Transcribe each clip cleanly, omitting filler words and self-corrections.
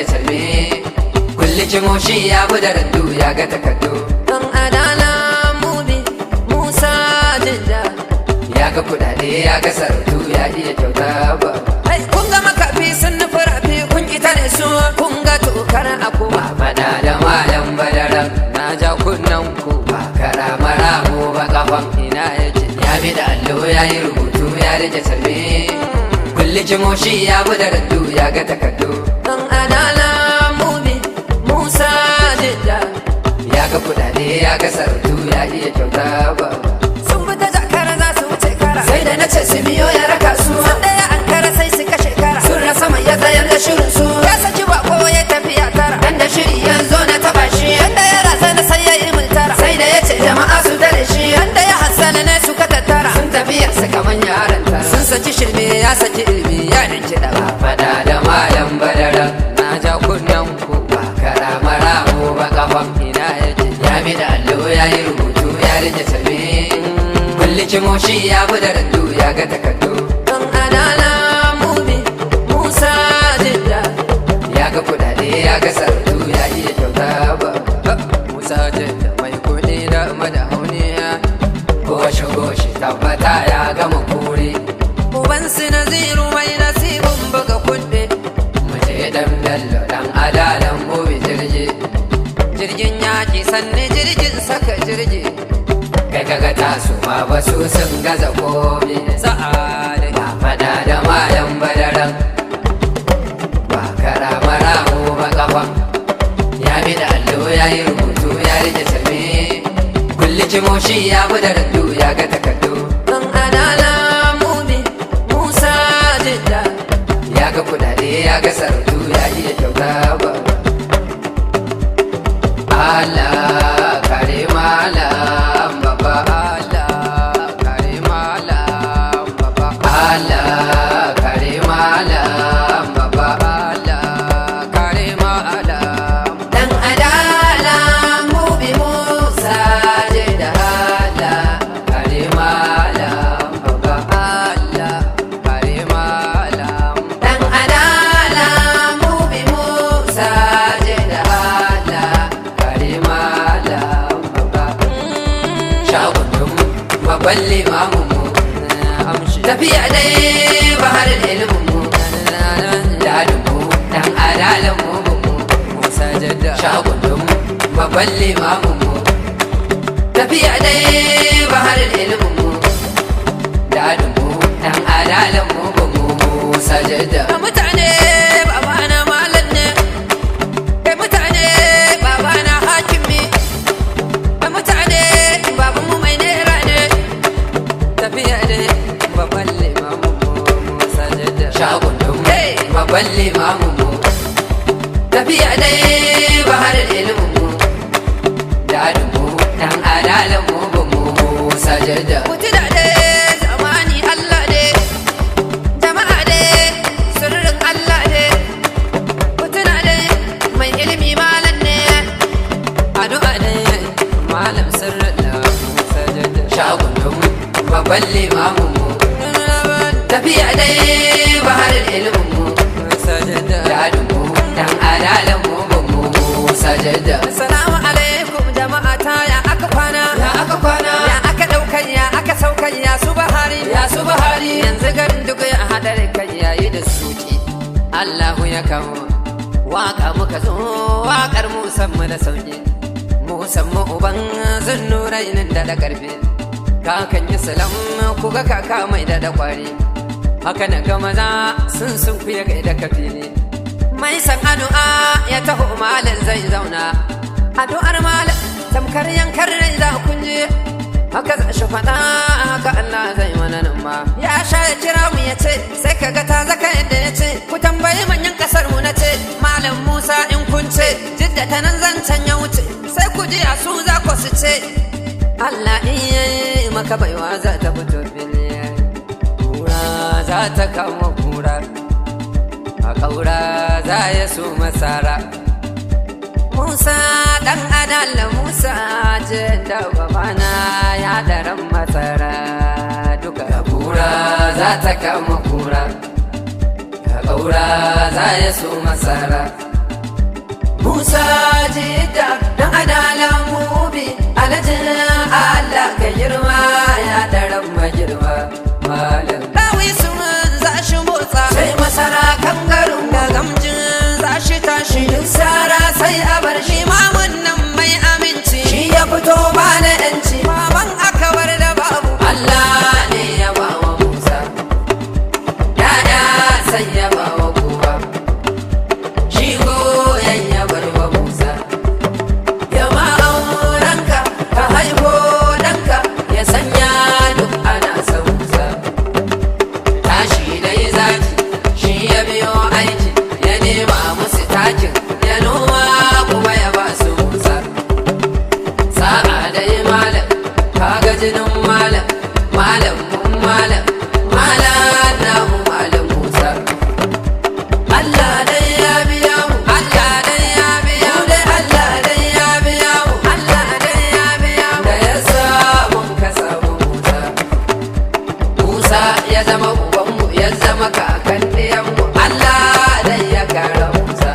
rike tarbe. Kulli kimoshi ya bi da randu ya ga takardu. Dan adala mubi Musa Jidda ya ga kudade ya ga sarautu ya iya kyauta ba. Kun ga makafi sun nufi rafi kun ki tare su. Kun ga tokar aku ba fada da malam badaran. Na ja kunnan ku ba kara mara mu ba kafan ina yake. Ya bi da allo ya yi rubutu ya rike tarbe. Kulli kimoshi ya bi da randu ya ga takardu. Dan adala mubi Musa Jidda ya ga kudade ya ga sarautu ya iya kyauta ba. Sun bi ta jakara za su wuce kara. Sai da na ce su biyo ya raka su. Sun daya an kara sai su kashe kara. Sun rasa mai ya tsayar da shirin su. Ya saki bako ya tafiya tara. Dan da shiri yanzu na taba shi. Yanda ya rasa na sai ya yi multara. Sai da ya ce jama'a su tare shi. Yanda ya hassana ne suka tattara. Sun tafiya su kaman yaran tara. Sun saki shirme ya saki ilmi ya da kiɗa. Ba fada da malam badara. Na ja kunnen ku ba kara mara mu ba kafan ina yake. Ya bi da allo ya yi rubutu ya rike tarbe. Kulli kimoshi ya bi da randu ya ga takardu. Dan adala mubi Musa Jidda ya ga kudade ya ga sarautu ya iya kyauta ba. Musa Jidda mai kuɗi da madahauniya. Goshi goshi tabbata ya gama kure. Ubansu naziru mai nasibin buga kuɗi. Muje dan bello dan adalan mubi jirgi. Jirgin yaƙi sanne jirgin saka jirgi. Kai kaga tasu ma basu sun gaza komi. Sa'ade ba fada da malam badaran. Ba kara mara mu ba kafa. Ya bi da allo ya yi rubutu ya rike tarbe. Kulli kimoshi ya bi da randu ya ga takardu. Dan adala mubi Musa Jidda ya ga kudade ya ga sarautu ya iya kyauta ba. Allah kare malam baba. Allah kare malam baba. Allah kare malam baba. Allah kare malam. Dan adala mubi Musa Jidda. Allah kare malam baba. Allah kare malam. Dan adala mubi Musa Jidda. Babban limamin mu tafiya dai bahar ilimin mu. Dadin mu dan adalan mu Musa Jidda shagundun babban limamin mu. Tafiya dai bahar ilimin mu. Dadin mu dan adalan mu Musa Jidda. Mutane babana malam ne. Kai mutane babana hakimi. Mutane babanmu mai nera ne. Tafiya dai babban limamin mu Musa Jidda shagundun babban limamin mu. Tafiya dai bahar ilimin mu. Dadin mu dan adalan mu Musa Jidda. Mutuna dai zamani Allah ne. Jama'a dai sirrin Allah ne. Mutuna dai mai ilimi malam ne. Addu'a dai malam sirrin da Musa Jidda shagundun babban limamin mu. Tafiya dai bahar ilimin mu. Musa Jidda dadin mu dan adalan mu Musa Jidda. Assalamu alaikum jama'a ta ya aka kwana. Ya aka kwana. Ya aka daukan ya aka saukan ya su bahari. Ya su bahari. Yanzu garin duk ya hadar kai yayi da suki. Allahu ya kawo waka muka zo wakar musamman da sauki. Musamman uban zunnurainin da karfe. Kakan yi salam kuga kaka mai da kwari. Haka na ga maza sun kuya gaida kafili. Mai san addu'a ya taho malam zai zauna. Addu'ar malam tamkar yankar rai za kunje. Haka za shi faɗa haka Allah zai mana nan ma. Ya sha ya kira mu ya ce sai kaga ta zaka yadda ya ce. Ku tambayi manyan kasar mu na ce malam Musa in kun ce Jidda ta nan zancen ya wuce. Sai ku ji a su za ku su ce Allah iya maka baiwa za ta fito fili. Kura za ta kama kura. A ƙaura za ya so masara. Musa ɗan adala Musa Jidda babana ya daren masara. Duka kura za ta kama kura. A ƙaura za ya so masara. Musa jidda dan adalan mubi alajin Allah ka girma ya daren magirma malam dawi sun za shi motsa sai masara kan garin da gamjin za shi tashi duk sara sai a bar shi mamun nan mai aminci shi ya fito ba na yanci baban aka bar da babu Allah ne ya ba wa Musa yaya sai ya ba wa kowa shi goyon ya bar wa Musa ya ma'auranka ka haifo danka ya sanya duk ana san Musa tashi dai zaki shi ya biyo aiki ya nema musu takin ya noma kuma ya ba su Musa sa'a dai malam kaga jinin malam malam mun malam malam namu malam Musa Allah dai ya biya mu Allah dai ya biya mu Allah dai ya biya mu Allah dai ya biya mu da ya samu ka samu Musa Musa ya zama ubanmu ya zama kakan ɗiyanmu Allah dai ya kara Musa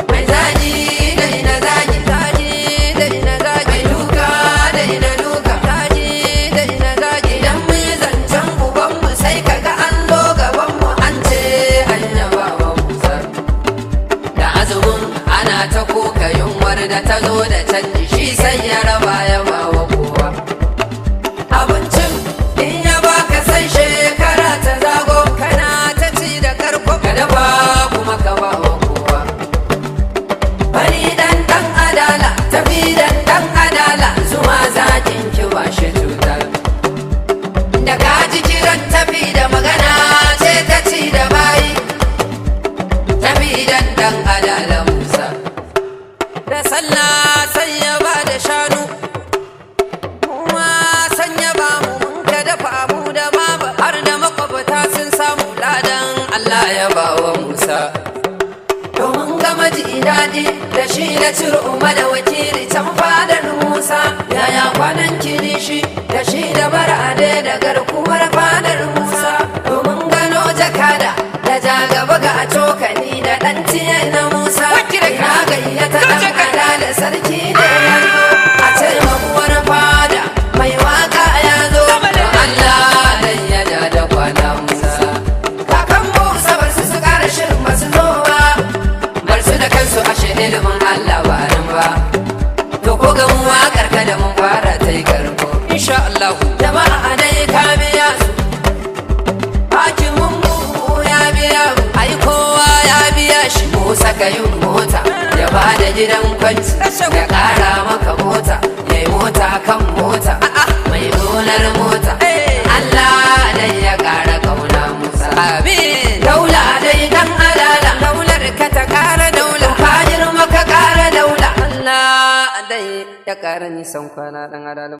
mai zagi dai na zagi zagi dai na zagi mai duka dai na duka zagi dai na zagi idan mun yi zancen ubanmu sai kaga an zo gabanmu an ce an yaba wa Musa da azumin ana ta koka yunwar da ta zo da canji shi sai ya raba ya ba wa kowa abincin in ya baka sai shekara ta zago kana ta ci da karko ka dafa kuma ka ba wa kowa bari dan adala tafi dan adala zuma zakin ki ba shi cuta da ka ji kiran tafi da magana ce ta ci da bayi tafi dan adala Musa da sallah sai ya ba da shanu kuma sanya ba mu mun ka dafa mu da baba har da makwabta sun samu ladan Allah ya ba wa Musa domin gama ji daɗi da shi da cir'uma da wakili can fadar Musa yaya kwanan kirishi da shi da barade da garkuwar fadar Musa domin gano jakada da jagaba ga cokali da ɗan tiye na Musa ina gayyata ɗan adala sarki da yanzu a ce mabuwar fada mai waka ya zo Allah dan ya ja da kwana Musa kakan Musa bar su kara shirin ba su zo ba bar su da kansu ashe ilimin Allah ba nan ba to ko ga mu wakar ka da mun fara ta yi karko insha Allah jama'a dai ka biya su hakimin mu ya biya mu ai kowa ya biya shi Musa ka yin mota ya ba da gidan kwanci ya kara maka mota ya yi mota kan mota mai gonar mota Allah dai ya kara kauna Musa amin daula dai dan adala daular ka ta kara daula ka girma ka kara daula Allah dai ya kara nisan kwana dan adala